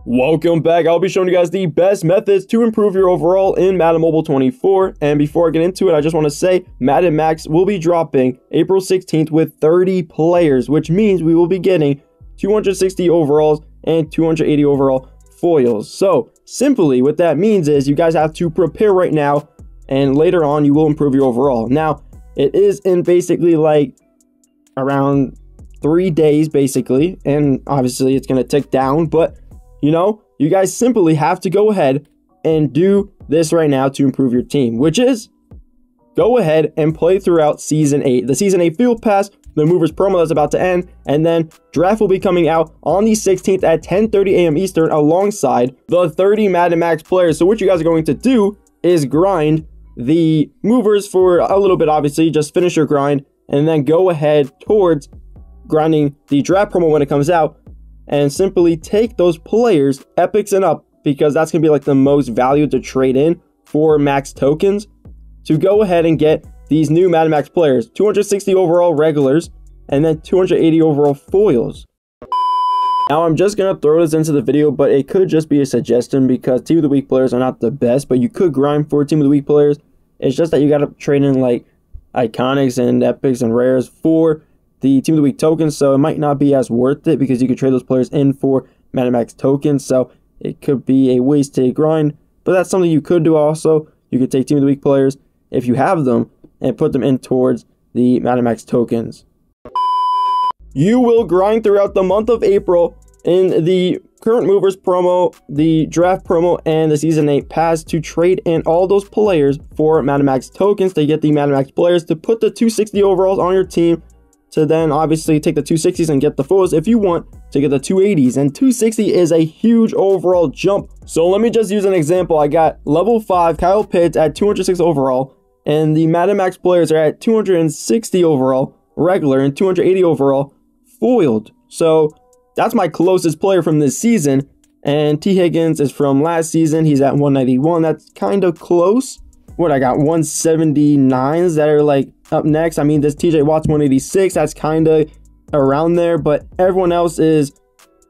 Welcome back. I'll be showing you guys the best methods to improve your overall in Madden Mobile 24. And before I get into it, I just want to say Madden Max will be dropping April 16th with 30 players, which means we will be getting 260 overalls and 280 overall foils. So simply what that means is you guys have to prepare right now, and later on you will improve your overall. Now, it is in basically like around 3 days basically, and obviously it's going to tick down, but you know, you guys simply have to go ahead and do this right now to improve your team, which is go ahead and play throughout Season 8. The Season 8 Field Pass, the Movers promo that's about to end, and then Draft will be coming out on the 16th at 10:30 a.m. Eastern alongside the 30 Madden Max players. So what you guys are going to do is grind the Movers for a little bit, obviously. Just finish your grind, and then go ahead towards grinding the Draft promo when it comes out, and simply take those players, epics and up, because that's going to be like the most value to trade in for max tokens, to go ahead and get these new Madden Max players, 260 overall regulars, and then 280 overall foils. Now I'm just going to throw this into the video, but it could just be a suggestion because Team of the Week players are not the best, but you could grind for Team of the Week players. It's just that you got to trade in like iconics and epics and rares for the Team of the Week tokens, so it might not be as worth it because you could trade those players in for Madden Max tokens, so it could be a wasted grind, but that's something you could do also. You could take Team of the Week players, if you have them, and put them in towards the Madden Max tokens. You will grind throughout the month of April in the current Movers promo, the Draft promo, and the Season 8 Pass to trade in all those players for Madden Max tokens to get the Madden Max players to put the 260 overalls on your team, to then obviously take the 260s and get the foils if you want to get the 280s. And 260 is a huge overall jump. So let me just use an example. I got level 5 Kyle Pitts at 206 overall, and the Madden Max players are at 260 overall regular and 280 overall foiled. So that's my closest player from this season. And T. Higgins is from last season. He's at 191. That's kind of close. What, I got 179s that are like up next. I mean, this TJ Watt's 186. That's kind of around there, but everyone else is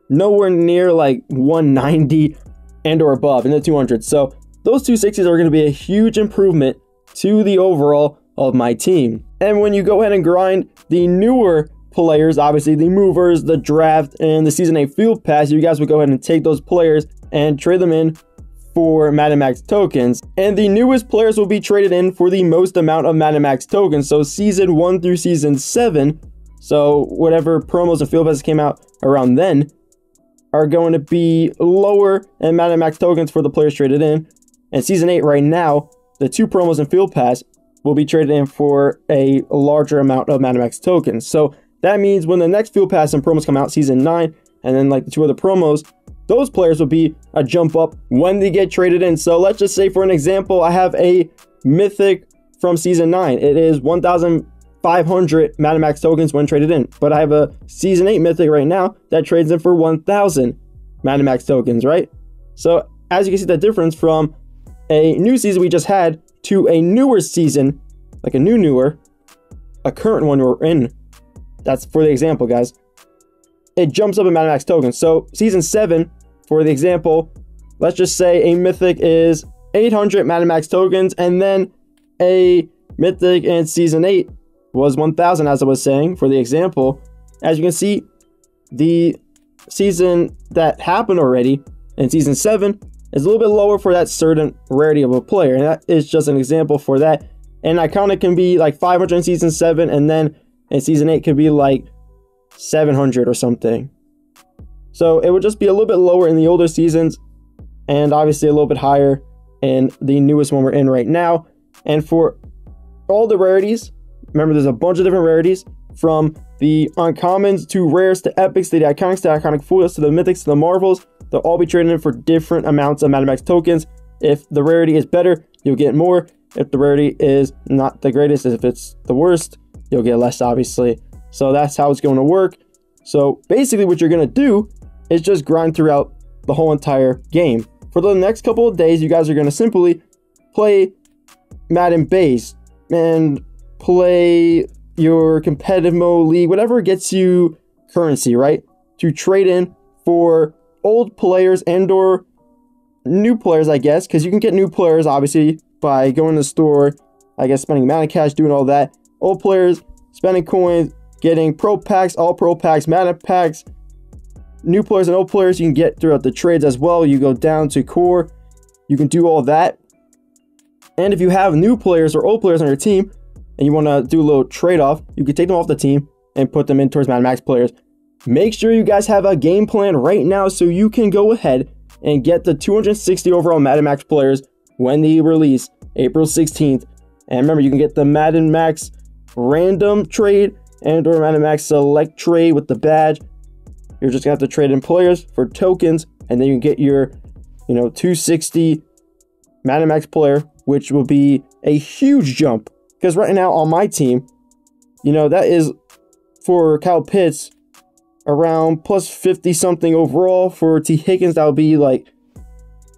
nowhere near like 190 and or above in the 200s. So those 260s are going to be a huge improvement to the overall of my team. And when you go ahead and grind the newer players, obviously the Movers, the Draft, and the Season 8 Field Pass, you guys will go ahead and take those players and trade them in for Madden Max tokens, and the newest players will be traded in for the most amount of Madden Max tokens. So Season 1 through Season 7, so whatever promos and field passes came out around then, are going to be lower in Madden Max tokens for the players traded in. And Season 8 right now, the 2 promos and field pass will be traded in for a larger amount of Madden Max tokens. So that means when the next field pass and promos come out, Season 9, and then like the 2 other promos, those players will be a jump up when they get traded in. So let's just say, for an example, I have a mythic from Season 9. It is 1,500 Madden Max tokens when traded in. But I have a Season 8 mythic right now that trades in for 1,000 Madden Max tokens, right? So as you can see the difference from a new season we just had to a newer season, like a current one we're in. That's for the example, guys. It jumps up in Madden Max tokens. So Season 7, for the example, let's just say a mythic is 800 Madden Max tokens, and then a mythic in Season 8 was 1,000, as I was saying, for the example. As you can see, the season that happened already in Season 7 is a little bit lower for that certain rarity of a player, and that is just an example for that. And iconic can be like 500 in Season 7, and then in Season 8 could be like 700 or something. So it would just be a little bit lower in the older seasons, and obviously a little bit higher in the newest one we're in right now. And for all the rarities, remember there's a bunch of different rarities, from the uncommons to rares to epics to the iconics to iconic foils to the mythics to the marvels. They'll all be traded in for different amounts of Madden Max tokens. If the rarity is better, you'll get more. If the rarity is not the greatest, if it's the worst, you'll get less, obviously. So that's how it's going to work. So basically what you're going to do is just grind throughout the whole entire game. For the next couple of days, you guys are going to simply play Madden base and play your competitive mode league, whatever gets you currency, right? To trade in for old players and or new players, I guess, because you can get new players, obviously, by going to the store, I guess, spending Madden cash, doing all that. Old players, spending coins, getting pro packs, all pro packs, Madden packs. New players and old players you can get throughout the trades as well. You go down to core, you can do all that. And if you have new players or old players on your team and you want to do a little trade-off, you can take them off the team and put them in towards Madden Max players. Make sure you guys have a game plan right now so you can go ahead and get the 260 overall Madden Max players when they release April 16th. And remember, you can get the Madden Max random trade and or Madden Max select trade with the badge. You're just gonna have to trade in players for tokens, and then you can get your 260 Madden Max player, which will be a huge jump. Because right now on my team, that is for Kyle Pitts around plus 50 something overall. For T Higgins, that would be like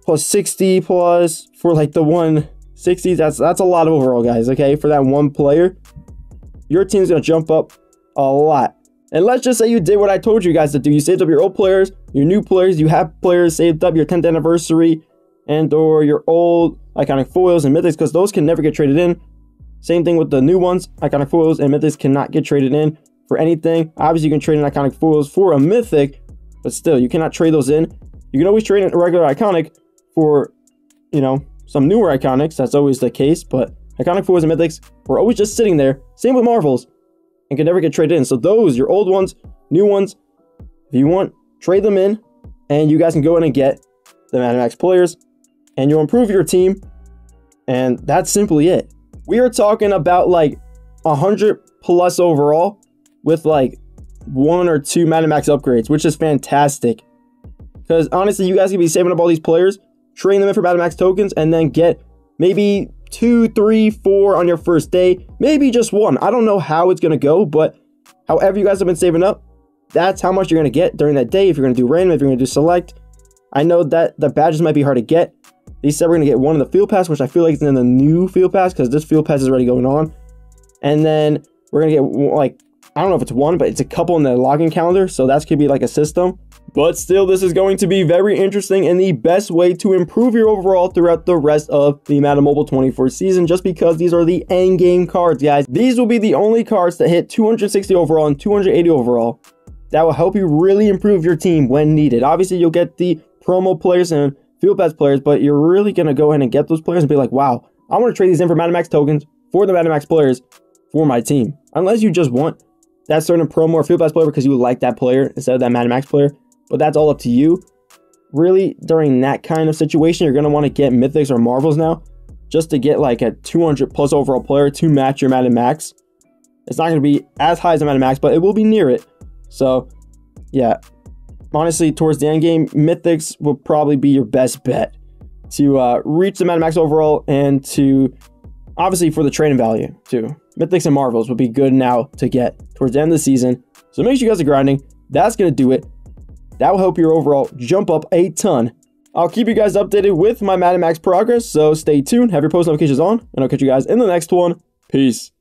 plus 60 plus. For like the 160s, that's a lot of overall, guys. Okay, for that one player, your team's gonna jump up a lot. And let's just say you did what I told you guys to do. You saved up your old players, your new players, you have players saved up, your 10th anniversary and or your old iconic foils and mythics, because those can never get traded in. Same thing with the new ones. Iconic foils and mythics cannot get traded in for anything. Obviously, you can trade in iconic foils for a mythic, but still, you cannot trade those in. You can always trade in a regular iconic for, some newer iconics. That's always the case, but iconic foils and mythics were always just sitting there. Same with Marvels, and can never get traded in. So those, your old ones, new ones, if you want, trade them in, and you guys can go in and get the Madden Max players, and you'll improve your team, and that's simply it. We are talking about like 100 plus overall with like 1 or 2 Madden Max upgrades, which is fantastic. Because honestly, you guys can be saving up all these players, trading them in for Madden Max tokens, and then get maybe 2, 3, 4 on your first day, maybe just 1. I don't know how it's gonna go, but however you guys have been saving up, that's how much you're gonna get during that day. If you're gonna do random, if you're gonna do select. I know that the badges might be hard to get. They said we're gonna get 1 in the field pass, which I feel like is in the new field pass, because this field pass is already going on. And then we're gonna get like, I don't know if it's 1, but it's a couple in the login calendar, so that could be like a system. But still, this is going to be very interesting and the best way to improve your overall throughout the rest of the Madden Mobile 24 season, just because these are the end game cards, guys. These will be the only cards that hit 260 overall and 280 overall. That will help you really improve your team when needed. Obviously, you'll get the promo players and field pass players, but you're really going to go ahead and get those players and be like, wow, I want to trade these in for Madden Max tokens for the Madden Max players for my team. Unless you just want that certain promo or field pass player because you like that player instead of that Madden Max player. But that's all up to you. Really, during that kind of situation, you're going to want to get mythics or marvels now, just to get like a 200 plus overall player to match your Madden Max. It's not going to be as high as the Madden Max, but it will be near it. So, yeah. Honestly, towards the end game, mythics will probably be your best bet to reach the Madden Max overall, and to, obviously, for the trading value, too. Mythics and marvels would be good now to get towards the end of the season. So make sure you guys are grinding. That's going to do it. That will help your overall jump up a ton. I'll keep you guys updated with my Madden Max progress, so stay tuned, have your post notifications on, and I'll catch you guys in the next one. Peace.